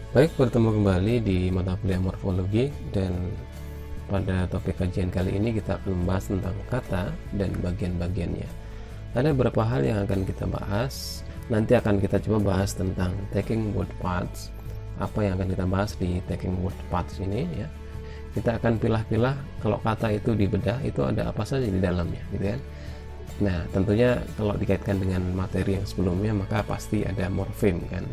Baik, bertemu kembali di mata kuliah morfologi, dan pada topik kajian kali ini kita akan membahas tentang kata dan bagian-bagiannya. Ada beberapa hal yang akan kita bahas. Nanti akan kita coba bahas tentang taking word parts. Apa yang akan kita bahas di taking word parts ini ya. Kita akan pilah-pilah kalau kata itu dibedah itu ada apa saja di dalamnya, gitu kan. Nah, tentunya kalau dikaitkan dengan materi yang sebelumnya maka pasti ada morfem kan.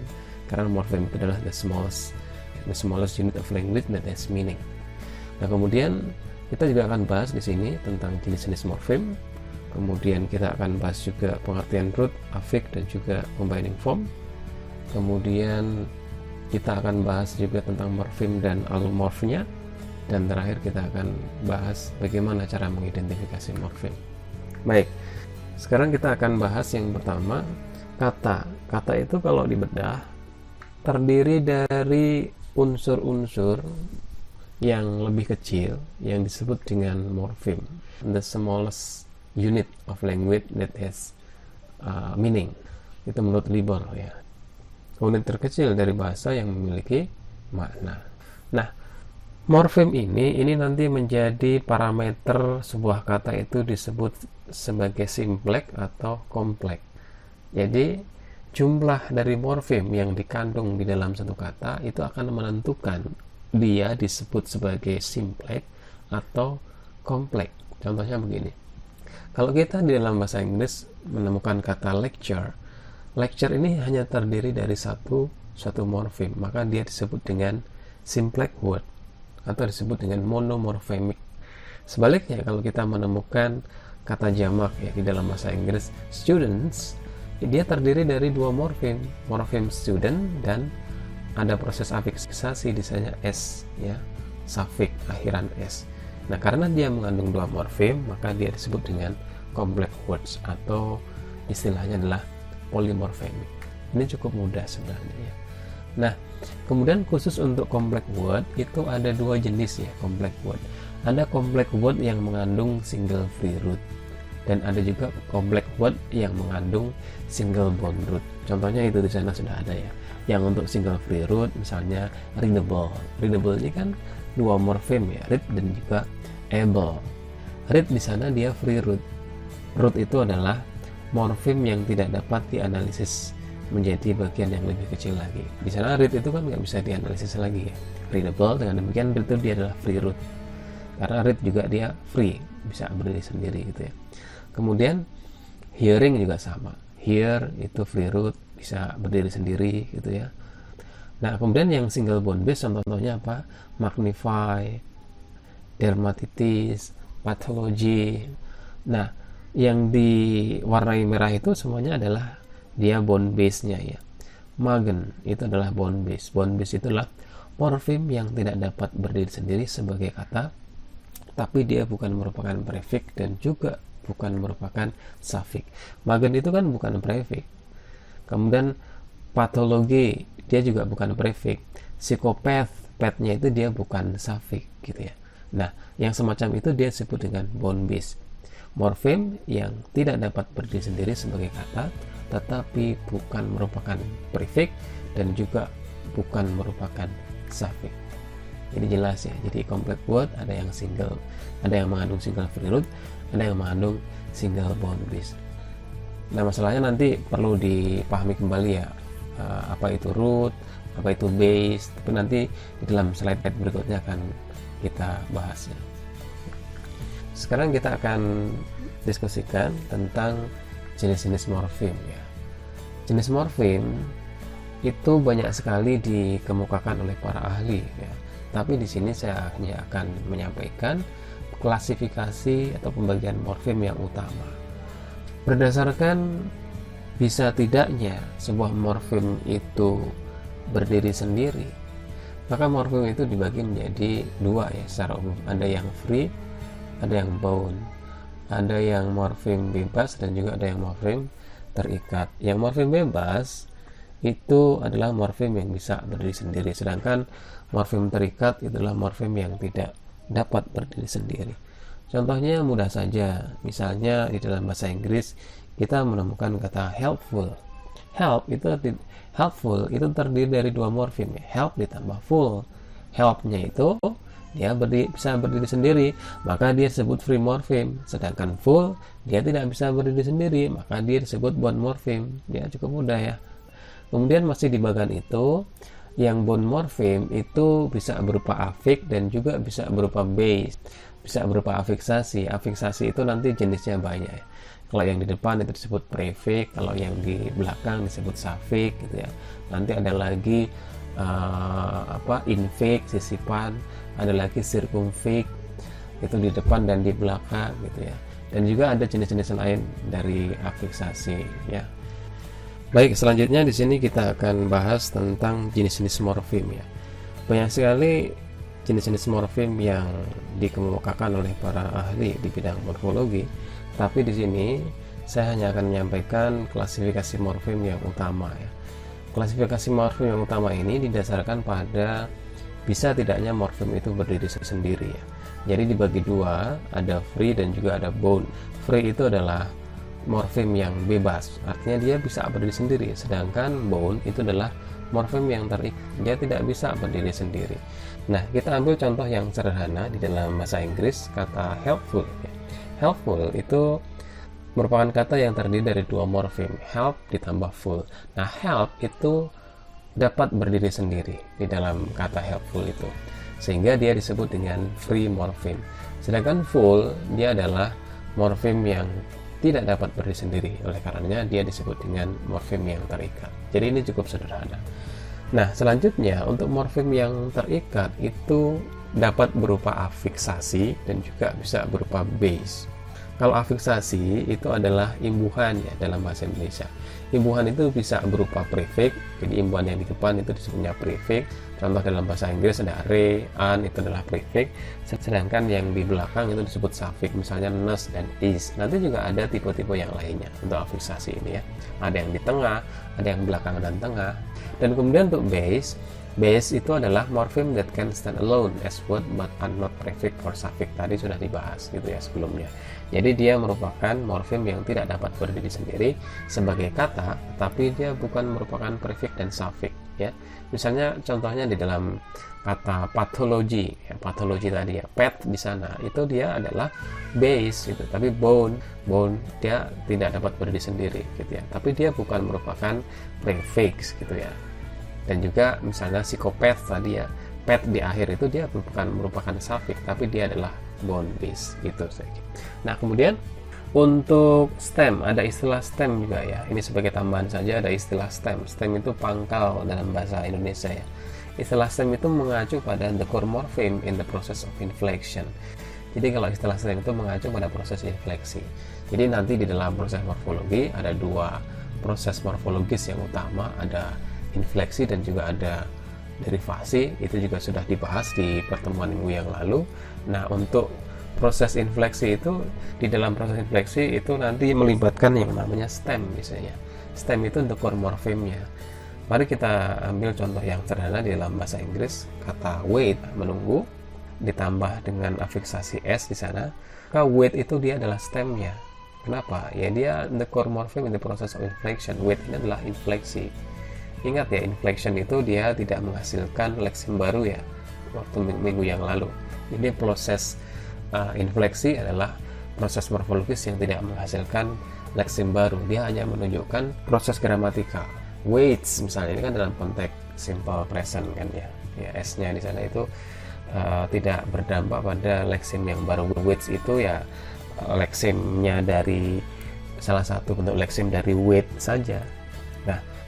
Karena morfem itu adalah the smallest unit of language that has meaning. Nah, kemudian kita juga akan bahas di sini tentang jenis-jenis morfem. Kemudian kita akan bahas juga pengertian root, affix, dan juga combining form. Kemudian kita akan bahas juga tentang morfem dan allomorphnya. Dan terakhir kita akan bahas bagaimana cara mengidentifikasi morfem. Baik, sekarang kita akan bahas yang pertama, kata. Kata itu kalau dibedah terdiri dari unsur-unsur yang lebih kecil yang disebut dengan morfem, the smallest unit of language that has meaning. Itu menurut Lieber ya, unit terkecil dari bahasa yang memiliki makna. Nah, morfem ini nanti menjadi parameter sebuah kata itu disebut sebagai simplex atau kompleks. Jadi jumlah dari morfem yang dikandung di dalam satu kata itu akan menentukan dia disebut sebagai simplex atau kompleks. Contohnya begini. Kalau kita di dalam bahasa Inggris menemukan kata lecture ini hanya terdiri dari satu morfem, maka dia disebut dengan simplex word atau disebut dengan monomorfemic. Sebaliknya, kalau kita menemukan kata jamak ya di dalam bahasa Inggris students, dia terdiri dari dua morfem student dan ada proses afiksasi di sana s ya, suffix akhiran s. Nah, karena dia mengandung dua morfem, maka dia disebut dengan complex words atau istilahnya adalah polymorphemic. Ini cukup mudah sebenarnya ya. Nah, kemudian khusus untuk complex word itu ada dua jenis ya complex word. Ada complex word yang mengandung single free root, dan ada juga complex word yang mengandung single bond root. Contohnya itu di sana sudah ada ya. Yang untuk single free root misalnya readable. Readable ini kan dua morfem ya, read dan juga able. Read di sana dia free root. Root itu adalah morfem yang tidak dapat dianalisis menjadi bagian yang lebih kecil lagi. Di sana read itu kan nggak bisa dianalisis lagi ya. Readable dengan demikian itu dia adalah free root. Karena read juga dia free, bisa berdiri sendiri gitu ya. Kemudian hearing juga sama. Hear itu free root, bisa berdiri sendiri gitu ya. Nah, kemudian yang single bond base contohnya apa? Magnify, dermatitis, pathology. Nah, yang diwarnai merah itu semuanya adalah dia bond base-nya ya. Magen itu adalah bond base. Bond base itulah morfem yang tidak dapat berdiri sendiri sebagai kata, tapi dia bukan merupakan prefix dan juga bukan merupakan suffix. Magen itu kan bukan prefix. Kemudian patologi dia juga bukan prefix. Psikopat, patnya itu dia bukan suffix gitu ya. Nah, yang semacam itu dia disebut dengan bond base. Morfem yang tidak dapat berdiri sendiri sebagai kata, tetapi bukan merupakan prefix dan juga bukan merupakan suffix. Jadi jelas ya. Jadi complex word ada yang single, ada yang mengandung single free root, ada yang mengandung single bond base. Nah, masalahnya nanti perlu dipahami kembali ya, apa itu root, apa itu base, tapi nanti di dalam slide berikutnya akan kita bahas ya. Sekarang kita akan diskusikan tentang jenis-jenis morfem ya. Jenis morfem itu banyak sekali dikemukakan oleh para ahli ya. Tapi di sini saya hanya akan menyampaikan klasifikasi atau pembagian morfem yang utama. Berdasarkan bisa tidaknya sebuah morfem itu berdiri sendiri, maka morfem itu dibagi menjadi dua ya secara umum. Ada yang free, ada yang bound. Ada yang morfem bebas dan juga ada yang morfem terikat. Yang morfem bebas itu adalah morfem yang bisa berdiri sendiri, sedangkan morfem terikat itulah morfem yang tidak dapat berdiri sendiri. Contohnya mudah saja, misalnya di dalam bahasa Inggris kita menemukan kata helpful. Help itu helpful itu terdiri dari dua morfem ya. Help ditambah full. Helpnya itu dia bisa berdiri sendiri, maka dia disebut free morfem. Sedangkan full dia tidak bisa berdiri sendiri, maka dia disebut bond morfem. Ya cukup mudah ya. Kemudian masih di bagian itu, yang bond morfem itu bisa berupa afik dan juga bisa berupa base, bisa berupa afiksasi. Afiksasi itu nanti jenisnya banyak ya. Kalau yang di depan itu disebut prefix, kalau yang di belakang disebut suffix gitu ya. Nanti ada lagi infix, sisipan, ada lagi circumfix, itu di depan dan di belakang gitu ya. Dan juga ada jenis-jenis lain dari afiksasi ya. Baik, selanjutnya di sini kita akan bahas tentang jenis-jenis morfem ya. Banyak sekali jenis-jenis morfem yang dikemukakan oleh para ahli di bidang morfologi, tapi di sini saya hanya akan menyampaikan klasifikasi morfem yang utama ya. Klasifikasi morfem yang utama ini didasarkan pada bisa tidaknya morfem itu berdiri sendiri ya. Jadi dibagi dua, ada free dan juga ada bound. Free itu adalah morfem yang bebas, artinya dia bisa berdiri sendiri, sedangkan bound itu adalah morfem yang terikat, dia tidak bisa berdiri sendiri. Nah, kita ambil contoh yang sederhana di dalam bahasa Inggris, kata helpful. Helpful itu merupakan kata yang terdiri dari dua morfem, help ditambah full. Nah, help itu dapat berdiri sendiri di dalam kata helpful itu, sehingga dia disebut dengan free morfem. Sedangkan full dia adalah morfem yang tidak dapat berdiri sendiri, oleh karenanya dia disebut dengan morfem yang terikat. Jadi ini cukup sederhana. Nah, selanjutnya untuk morfem yang terikat itu dapat berupa afiksasi dan juga bisa berupa base. Kalau afiksasi itu adalah imbuhan ya dalam bahasa Indonesia. Imbuhan itu bisa berupa prefix, jadi imbuhan yang di depan itu disebutnya prefix. Contoh dalam bahasa Inggris ada re, an, itu adalah prefix. Sedangkan yang di belakang itu disebut suffix, misalnya ness dan is. Nanti juga ada tipe-tipe yang lainnya untuk afiksasi ini ya. Ada yang di tengah, ada yang belakang dan tengah. Dan kemudian untuk base itu adalah morpheme that can stand alone as word but are not prefix or suffix. Tadi sudah dibahas gitu ya sebelumnya. Jadi dia merupakan morfem yang tidak dapat berdiri sendiri sebagai kata, tapi dia bukan merupakan prefix dan suffix ya. Misalnya contohnya di dalam kata pathology ya, pathology tadi ya, pet di sana itu dia adalah base gitu, tapi bone dia tidak dapat berdiri sendiri gitu ya. Tapi dia bukan merupakan prefix gitu ya. Dan juga misalnya psikopat tadi ya, pet di akhir itu dia bukan merupakan suffix, tapi dia adalah bone base gitu saja. Nah, kemudian untuk stem ada istilah stem juga ya. Ini sebagai tambahan saja, ada istilah stem. Stem itu pangkal dalam bahasa Indonesia ya. Istilah stem itu mengacu pada the core morpheme in the process of inflection. Jadi kalau istilah stem itu mengacu pada proses infleksi. Jadi nanti di dalam proses morfologi ada dua proses morfologis yang utama, ada infleksi dan juga ada derivasi. Itu juga sudah dibahas di pertemuan minggu yang lalu. Nah, untuk proses infleksi itu, di dalam proses infleksi itu nanti melibatkan yang namanya stem misalnya. Stem itu untuk core morpheme-nya. Mari kita ambil contoh yang sederhana di dalam bahasa Inggris, kata wait, menunggu, ditambah dengan afiksasi s di sana. Maka wait itu dia adalah stemnya. Kenapa? Ya dia the core morpheme in the process of inflection. Wait ini adalah infleksi. Ingat ya, inflection itu dia tidak menghasilkan leksim baru ya, waktu minggu yang lalu. Jadi proses infleksi adalah proses morfologis yang tidak menghasilkan leksim baru. Dia hanya menunjukkan proses gramatikal. Waits misalnya, ini kan dalam konteks simple present kan ya. Ya S-nya di sana itu tidak berdampak pada leksim yang baru. Waits itu ya leksimnya dari salah satu bentuk leksim dari wait saja.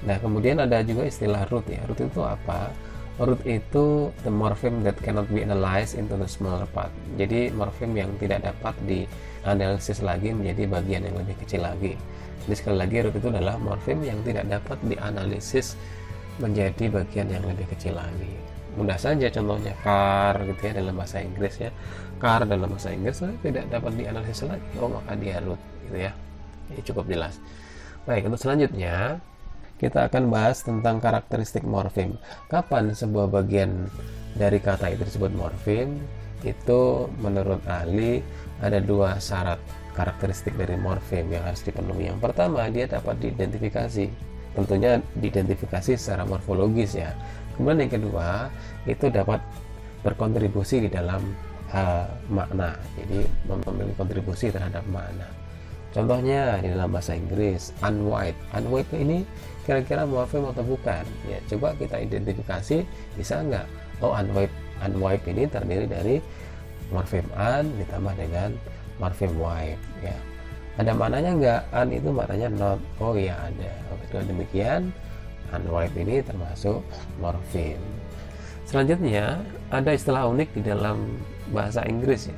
Nah, kemudian ada juga istilah root ya. Root itu apa? Root itu the morpheme that cannot be analyzed into the smaller part. Jadi morpheme yang tidak dapat dianalisis lagi menjadi bagian yang lebih kecil lagi. Jadi sekali lagi root itu adalah morpheme yang tidak dapat dianalisis menjadi bagian yang lebih kecil lagi. Mudah saja contohnya car gitu ya dalam bahasa Inggris ya. Car dalam bahasa Inggris tidak dapat dianalisis lagi. Oh, maka dia root gitu ya. Ini cukup jelas. Baik, untuk selanjutnya kita akan bahas tentang karakteristik morfem. Kapan sebuah bagian dari kata itu disebut morfem? Itu menurut ahli ada dua syarat karakteristik dari morfem yang harus dipenuhi. Yang pertama, dia dapat diidentifikasi. tentunya diidentifikasi secara morfologis ya. Kemudian yang kedua, itu dapat berkontribusi di dalam makna, jadi memiliki kontribusi terhadap makna. Contohnya di dalam bahasa Inggris, unwipe ini kira-kira morfem atau bukan ya, coba kita identifikasi, bisa nggak? Oh, unwipe ini terdiri dari morfem un ditambah dengan morfem wipe ya. Ada maknanya nggak? Un itu maknanya not. Oh ya ada. Kalau demikian, unwipe ini termasuk morfem. Selanjutnya ada istilah unik di dalam bahasa Inggris ya.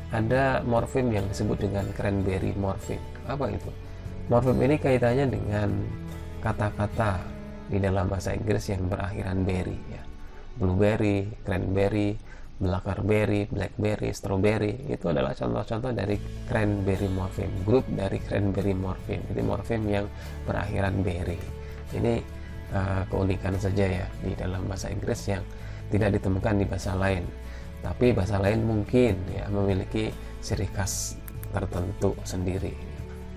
Ada morfem yang disebut dengan cranberry morfem. Apa itu? Morfem ini kaitannya dengan kata-kata di dalam bahasa Inggris yang berakhiran berry ya. Blueberry, cranberry, blackberry, blackberry, strawberry, itu adalah contoh-contoh dari cranberry morfem, grup dari cranberry morfem. Jadi morfem yang berakhiran berry. Ini keunikan saja ya di dalam bahasa Inggris yang tidak ditemukan di bahasa lain. Tapi bahasa lain mungkin ya memiliki ciri khas tertentu sendiri.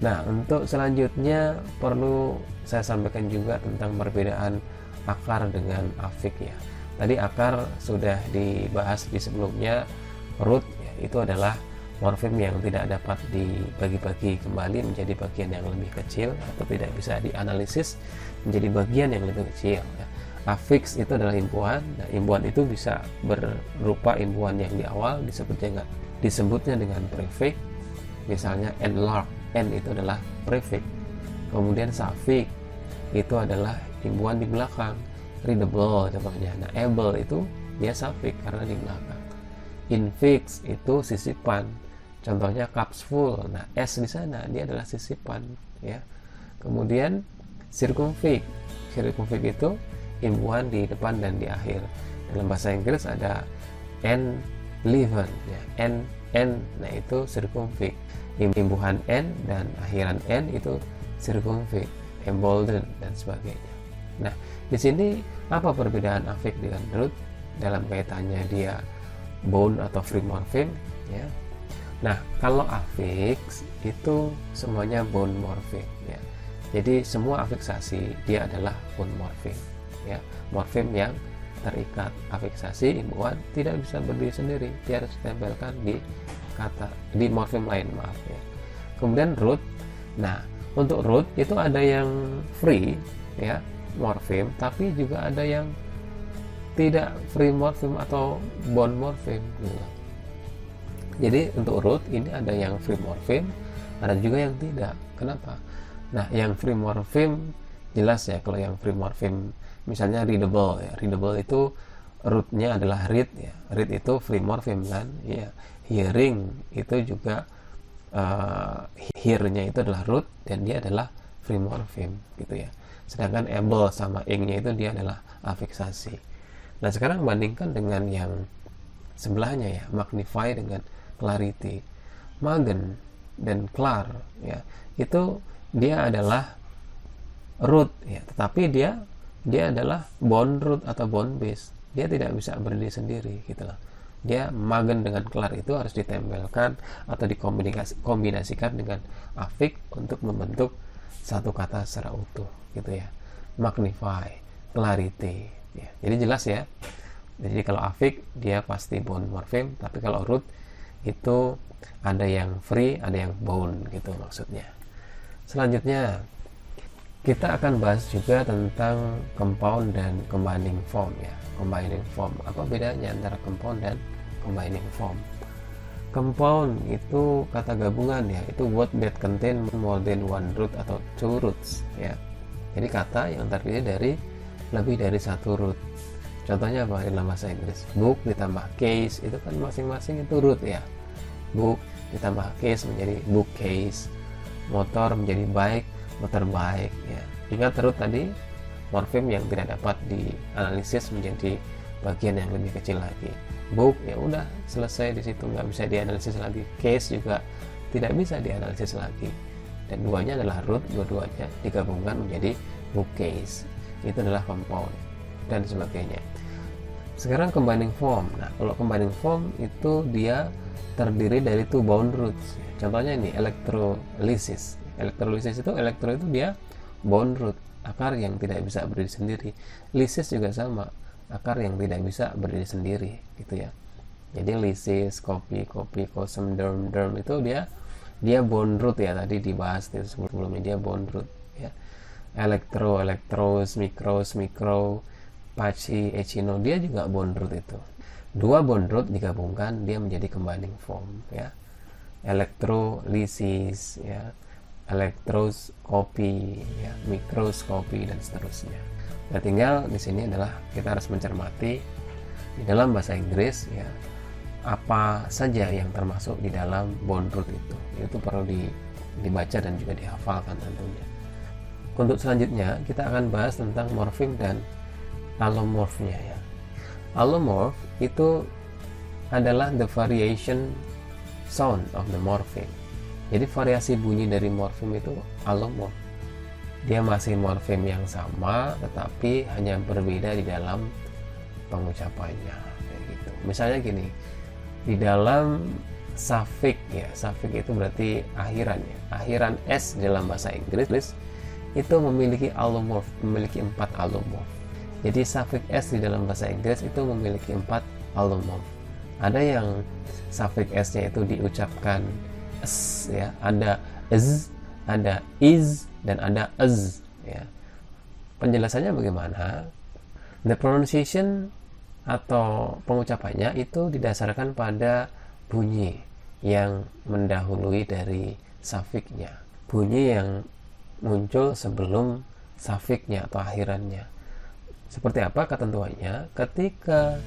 Nah, untuk selanjutnya perlu saya sampaikan juga tentang perbedaan akar dengan afik ya. Tadi akar sudah dibahas di sebelumnya. Root ya, itu adalah morfem yang tidak dapat dibagi-bagi kembali menjadi bagian yang lebih kecil atau tidak bisa dianalisis menjadi bagian yang lebih kecil ya. Affix itu adalah imbuhan. Nah, imbuhan itu bisa berupa imbuhan yang di awal disebutnya dengan prefix, misalnya enlarge, n itu adalah prefix. Kemudian suffix itu adalah imbuhan di belakang, readable contohnya. Nah, able itu dia suffix karena di belakang. Infix itu sisipan, contohnya cups full. Nah, s di sana dia adalah sisipan ya. Kemudian circumfix itu imbuhan di depan dan di akhir. Dalam bahasa Inggris ada n-liven ya, n, nah itu circumfix. Imbuhan n dan akhiran n itu circumfix, embolden dan sebagainya. Nah, di sini apa perbedaan affix dengan root dalam kaitannya dia bone atau free morpheme ya. Nah, kalau affix itu semuanya bone morpheme ya. Jadi semua afiksasi dia adalah bone morpheme ya, morfem yang terikat. Afiksasi imbuhan tidak bisa berdiri sendiri, dia harus ditempelkan di morfem lain, maaf ya. Kemudian root. Nah, untuk root itu ada yang free ya morfem, tapi juga ada yang tidak free morfem atau bone morfem gitu. Jadi untuk root ini ada yang free morfem, ada juga yang tidak. Kenapa? Nah, yang free morfem jelas ya. Kalau yang free morfem misalnya readable ya, readable itu rootnya adalah read ya, read itu free morfem kan ya. Hearing itu juga hear-nya itu adalah root dan dia adalah free morfem gitu ya. Sedangkan able sama ing-nya itu dia adalah afiksasi. Nah, sekarang bandingkan dengan yang sebelahnya ya, magnify dengan clarity. Magen dan clar ya, itu dia adalah root ya, tetapi dia adalah bone root atau bone base. Dia tidak bisa berdiri sendiri gitu loh. Dia magen dengan clar itu harus ditempelkan atau dikombinasikan dengan affix untuk membentuk satu kata secara utuh gitu ya. Magnify, clarity ya. Jadi jelas ya. Jadi kalau affix dia pasti bone morpheme, tapi kalau root itu ada yang free, ada yang bone gitu maksudnya. Selanjutnya kita akan bahas juga tentang compound dan combining form ya. Combining form, apa bedanya antara compound dan combining form? Compound itu kata gabungan ya, itu word that contain more than one root atau two roots ya. Jadi kata yang terdiri dari lebih dari satu root. Contohnya apa dalam bahasa Inggris? Book ditambah case itu kan masing-masing itu root ya. Book ditambah case menjadi bookcase. Motor menjadi bike, motorbike ya. Ingat root tadi morfem yang tidak dapat dianalisis menjadi bagian yang lebih kecil lagi. Book ya udah selesai di situ, nggak bisa dianalisis lagi. Case juga tidak bisa dianalisis lagi. Dan duanya adalah root, dua-duanya digabungkan menjadi bookcase. Itu adalah compound dan sebagainya. Sekarang combining form. Nah, kalau combining form itu dia terdiri dari two bound roots. Contohnya ini electrolysis. Electrolysis itu elektro itu dia bone root akar yang tidak bisa berdiri sendiri. Lysis juga sama, akar yang tidak bisa berdiri sendiri gitu ya. Jadi lysis, copy, kosem, derm itu dia bone root ya, tadi dibahas itu sebelumnya, dia bone root ya. Elektros, mikro, pachi, echino, dia juga bone root itu. Dua bone root digabungkan dia menjadi combining form ya. Elektrolysis ya, elektroskopi ya, mikroskopi dan seterusnya. Nah, tinggal di sini adalah kita harus mencermati di dalam bahasa Inggris ya, apa saja yang termasuk di dalam bone root itu perlu dibaca dan juga dihafalkan tentunya. Untuk selanjutnya kita akan bahas tentang morfem dan allomorphnya ya. Allomorph itu adalah the variation sound of the morpheme. Jadi variasi bunyi dari morfem itu allomorph. Dia masih morfem yang sama tetapi hanya berbeda di dalam pengucapannya kayak gitu. Misalnya gini, di dalam suffix ya, suffix itu berarti akhiran ya. Akhiran s dalam bahasa Inggris itu memiliki allomorph, memiliki 4 allomorph. Jadi suffix s di dalam bahasa Inggris itu memiliki 4 allomorph. Ada yang suffix s-nya itu diucapkan s ya, ada z, ada is, dan ada az ya. Penjelasannya bagaimana? The pronunciation atau pengucapannya itu didasarkan pada bunyi yang mendahului dari suffixnya, bunyi yang muncul sebelum suffixnya atau akhirannya. Seperti apa ketentuannya? Ketika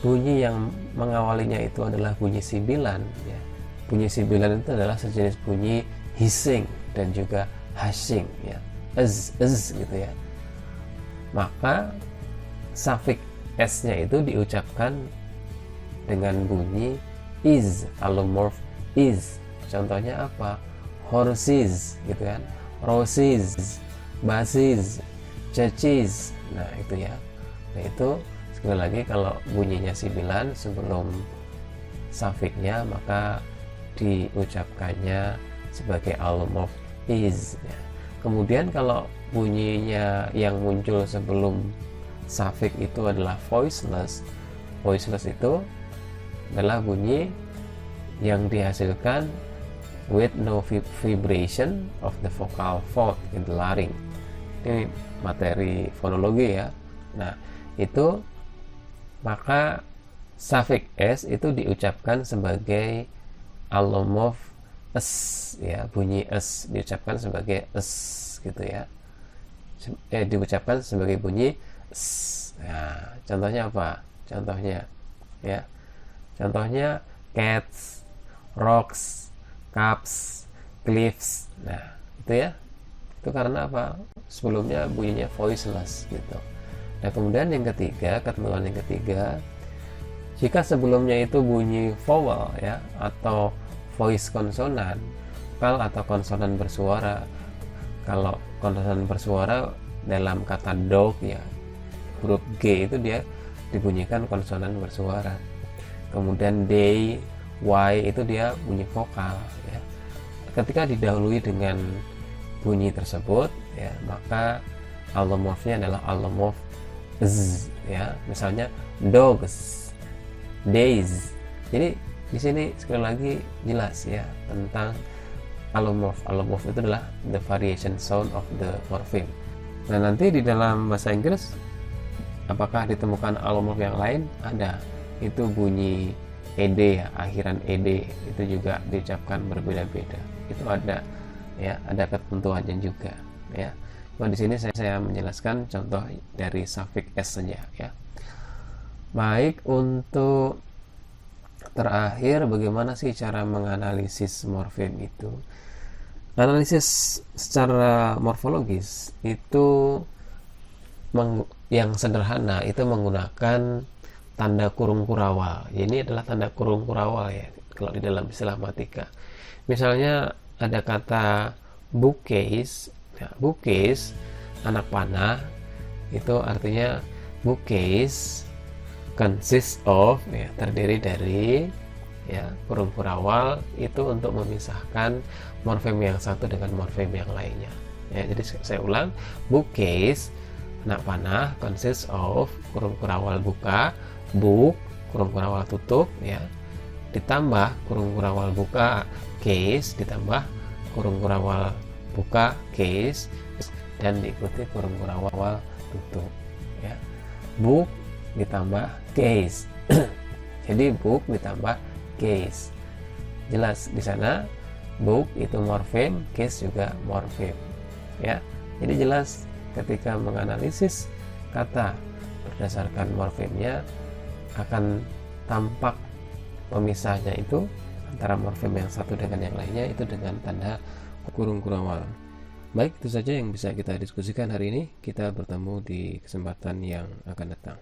bunyi yang mengawalinya itu adalah bunyi sibilan ya. Bunyi sibilan itu adalah sejenis bunyi hissing dan juga hushing ya. Gitu ya. Maka suffix s-nya itu diucapkan dengan bunyi is, allomorph is. Contohnya apa? Horses gitu kan. Roses, basses, churches. Nah, itu ya. Nah, itu sekali lagi kalau bunyinya sibilan sebelum suffixnya maka diucapkannya sebagai allomorph is ya. Kemudian kalau bunyinya yang muncul sebelum suffix itu adalah voiceless. Voiceless itu adalah bunyi yang dihasilkan with no vibration of the vocal fold in the larynx. Ini materi fonologi ya. Nah, itu maka suffix s itu diucapkan sebagai allomorph s ya, bunyi s diucapkan sebagai s gitu ya. Diucapkan sebagai bunyi s. Nah, contohnya apa? Contohnya ya. Contohnya cats, rocks, cups, cliffs. Nah, itu ya. Itu karena apa? Sebelumnya bunyinya voiceless gitu. Nah, kemudian yang ketiga, ketentuan yang ketiga, jika sebelumnya itu bunyi vowel ya atau voice konsonan, vokal atau konsonan bersuara. Kalau konsonan bersuara dalam kata dog ya, huruf G itu dia dibunyikan konsonan bersuara. Kemudian day, Y itu dia bunyi vokal ya. Ketika didahului dengan bunyi tersebut ya, maka allomorphnya adalah allomorph z ya. Misalnya dogs, days. Jadi di sini sekali lagi jelas ya tentang allomorph. Allomorph itu adalah the variation sound of the morpheme. Nah, nanti di dalam bahasa Inggris apakah ditemukan allomorph yang lain? Ada. Itu bunyi ed ya, akhiran ed itu juga diucapkan berbeda-beda. Itu ada ya, ada ketentuannya juga ya. Cuma di sini saya menjelaskan contoh dari suffix s saja ya. Baik, untuk terakhir bagaimana sih cara menganalisis morfem itu? Analisis secara morfologis itu yang sederhana itu menggunakan tanda kurung kurawal. Ini adalah tanda kurung kurawal ya kalau di dalam istilah matematika. Misalnya ada kata bookcase. Ya, bookcase, anak panah, itu artinya bookcase consists of ya, terdiri dari ya kurung kurawal itu untuk memisahkan morfem yang satu dengan morfem yang lainnya. Ya, jadi saya ulang, bookcase anak panah consists of kurung kurawal buka, book kurung kurawal tutup ya, ditambah kurung kurawal buka case, ditambah kurung kurawal buka case, dan diikuti kurung kurawal tutup ya. Book ditambah case. Jadi book ditambah case. Jelas di sana book itu morfem, case juga morfem ya. Jadi jelas ketika menganalisis kata berdasarkan morfemnya akan tampak pemisahnya itu antara morfem yang satu dengan yang lainnya itu dengan tanda kurung kurawal. Baik, itu saja yang bisa kita diskusikan hari ini. Kita bertemu di kesempatan yang akan datang.